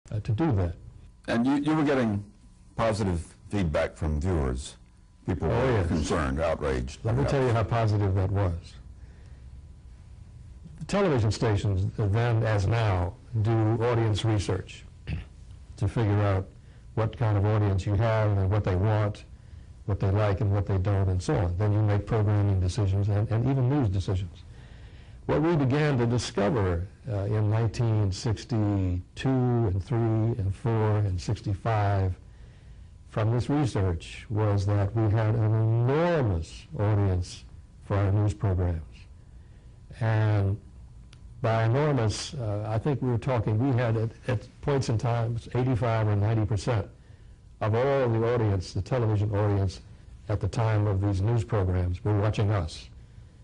to do that. And you were getting positive feedback from viewers. People were concerned, outraged. Let me tell you how positive that was. The television stations then, as now, do audience research to figure out what kind of audience you have and what they want, what they like and what they don't, and so on. Then you make programming decisions and even news decisions. What we began to discover in 1962 and 3 and 4 and 65 from this research was that we had an enormous audience for our news programs. And by enormous, I think we were talking, we had at points in time 85 or 90% of all the audience, the television audience at the time of these news programs were watching us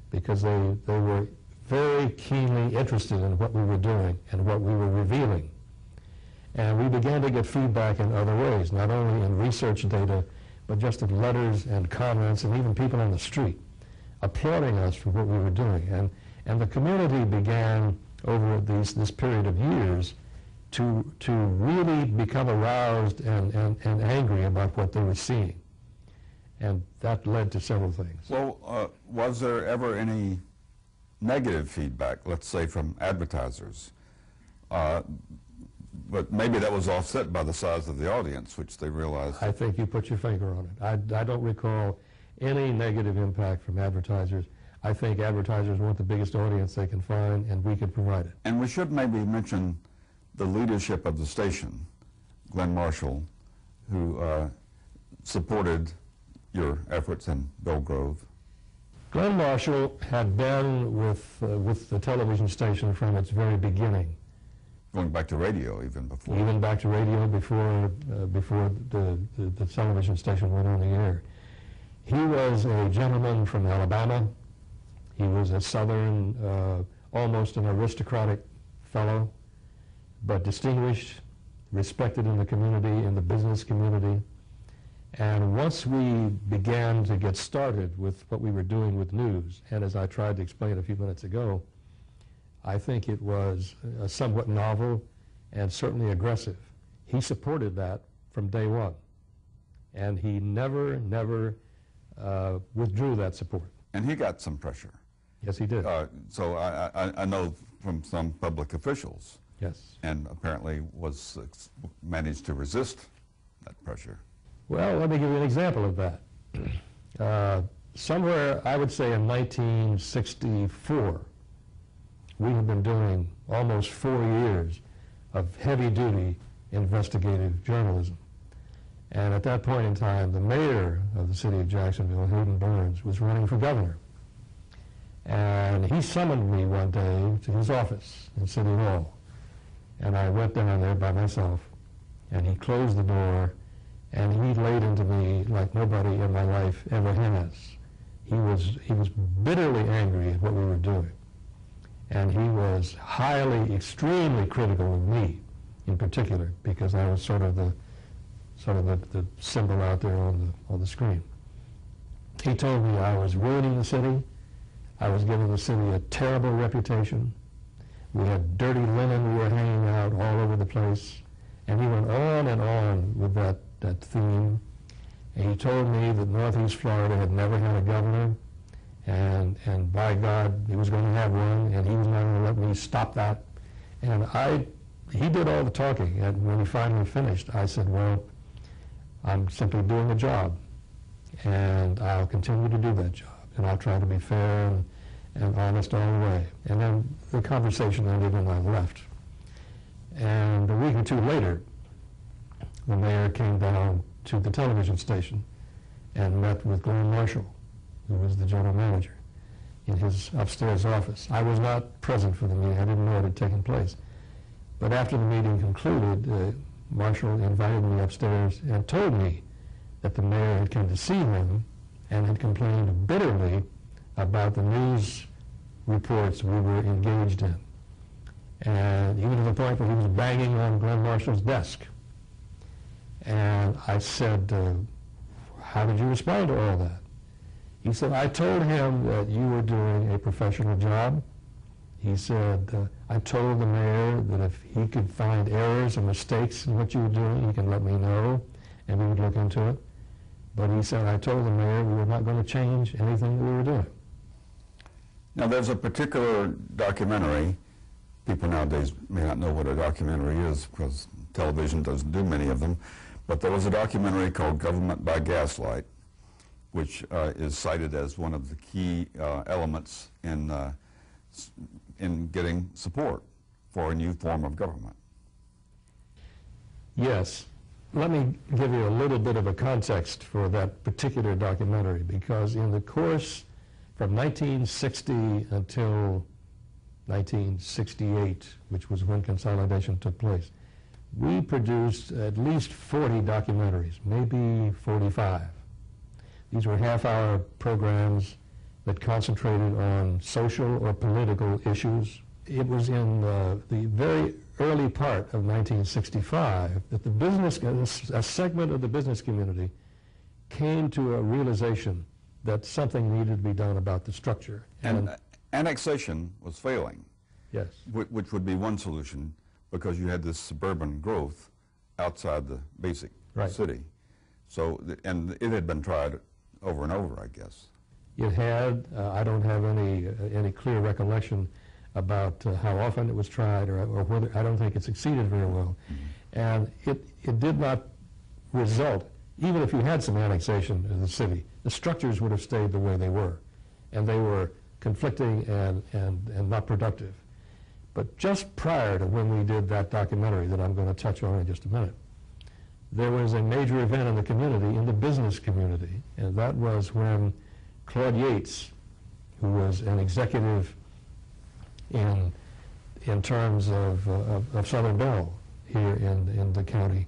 because they were very keenly interested in what we were doing and what we were revealing. And we began to get feedback in other ways, not only in research data, but just in letters and comments and even people on the street applauding us for what we were doing. And the community began over this period of years to really become aroused and angry about what they were seeing. And that led to several things. Well, was there ever any negative feedback, let's say from advertisers? But maybe that was offset by the size of the audience, which they realized. I think you put your finger on it. I don't recall any negative impact from advertisers. I think advertisers want the biggest audience they can find, and we can provide it. And we should maybe mention the leadership of the station, Glenn Marshall, who supported your efforts, and Bill Grove. Glenn Marshall had been with the television station from its very beginning. Going back to radio even before. Even back to radio before the television station went on the air. He was a gentleman from Alabama. He was a Southern, almost an aristocratic fellow, but distinguished, respected in the community, in the business community. And once we began to get started with what we were doing with news, and as I tried to explain a few minutes ago, I think it was somewhat novel and certainly aggressive. He supported that from day one, and he never withdrew that support. And he got some pressure. Yes, he did. So I know from some public officials. Yes. And apparently managed to resist that pressure. Well, let me give you an example of that. Somewhere, I would say in 1964, we had been doing almost 4 years of heavy-duty investigative journalism. And at that point in time, the mayor of the city of Jacksonville, Hayden Burns, was running for governor. And he summoned me one day to his office in City Hall. And I went down there by myself, and he closed the door, and he laid into me like nobody in my life ever has. He was bitterly angry at what we were doing. And he was extremely critical of me in particular, because I was sort of the symbol out there on the screen. He told me I was ruining the city. I was giving the city a terrible reputation. We had dirty linen we were hanging out all over the place. And he went on and on with that theme. And he told me that Northeast Florida had never had a governor, and by God, he was going to have one, and he was not going to let me stop that. And he did all the talking, and when he finally finished, I said, well, I'm simply doing a job, and I'll continue to do that job, and I'll try to be fair and honest all the way. And then the conversation ended, and I left. And a week or two later, the mayor came down to the television station and met with Glenn Marshall, who was the general manager, in his upstairs office. I was not present for the meeting. I didn't know it had taken place. But after the meeting concluded, Marshall invited me upstairs and told me that the mayor had come to see him and had complained bitterly about the news reports we were engaged in. And even to the point where he was banging on Glenn Marshall's desk. And I said, how did you respond to all that? He said, I told him that you were doing a professional job. He said, I told the mayor that if he could find errors or mistakes in what you were doing, he can let me know, and we would look into it. But he said, I told the mayor we were not going to change anything we were doing. Now, there's a particular documentary. People nowadays may not know what a documentary is because television doesn't do many of them. But there was a documentary called Government by Gaslight, which is cited as one of the key elements in getting support for a new form of government. Yes. Let me give you a little bit of a context for that particular documentary, because in the course from 1960 until 1968, which was when consolidation took place, we produced at least 40 documentaries, maybe 45. These were half-hour programs that concentrated on social or political issues. It was in the very early part of 1965 that the business, a segment of the business community came to a realization that something needed to be done about the structure. And annexation was failing. Yes. Which would be one solution, because you had this suburban growth outside the basic city. So, and it had been tried over and over, I guess. It had. I don't have any clear recollection about how often it was tried or whether. I don't think it succeeded very well. Mm-hmm. And it did not result, even if you had some annexation of the city, the structures would have stayed the way they were. And they were conflicting and not productive. But just prior to when we did that documentary that I'm going to touch on in just a minute, there was a major event in the community, in the business community, and that was when Claude Yates, who was an executive in terms of Southern Bell here in the county,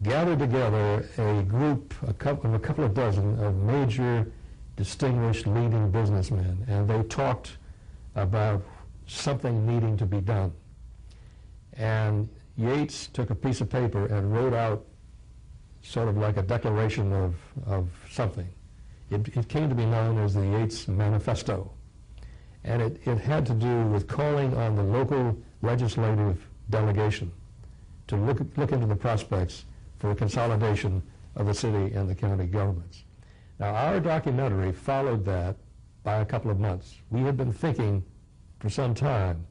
gathered together a group, a couple of dozen of major, distinguished, leading businessmen, and they talked about something needing to be done. And Yates took a piece of paper and wrote out sort of like a declaration of something. It came to be known as the Yates Manifesto. And it had to do with calling on the local legislative delegation to look into the prospects for a consolidation of the city and the county governments. Now, our documentary followed that by a couple of months. We had been thinking for some time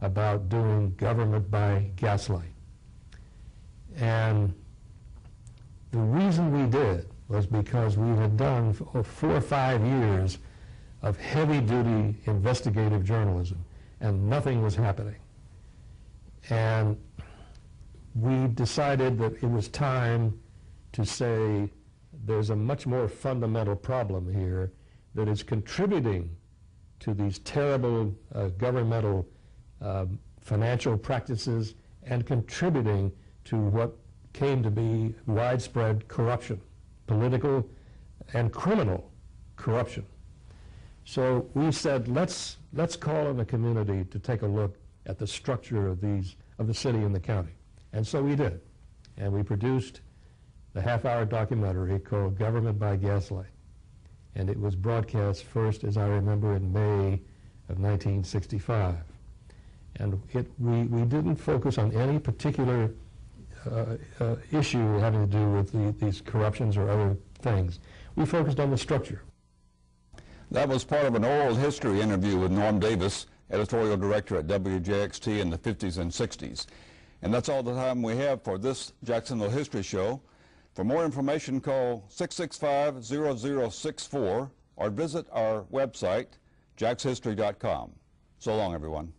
about doing government by gaslight. And the reason we did was because we had done 4 or 5 years of heavy-duty investigative journalism, and nothing was happening. And we decided that it was time to say there's a much more fundamental problem here that is contributing to these terrible governmental financial practices and contributing to what came to be widespread corruption, political and criminal corruption. So we said, let's call on the community to take a look at the structure of the city and the county. And so we did. And we produced the half-hour documentary called Government by Gaslight. And it was broadcast first, as I remember, in May of 1965. And we didn't focus on any particular issue having to do with these corruptions or other things. We focused on the structure. That was part of an oral history interview with Norm Davis, editorial director at WJXT in the 50s and 60s. And that's all the time we have for this Jacksonville History Show. For more information, call 665-0064 or visit our website, jackshistory.com. So long, everyone.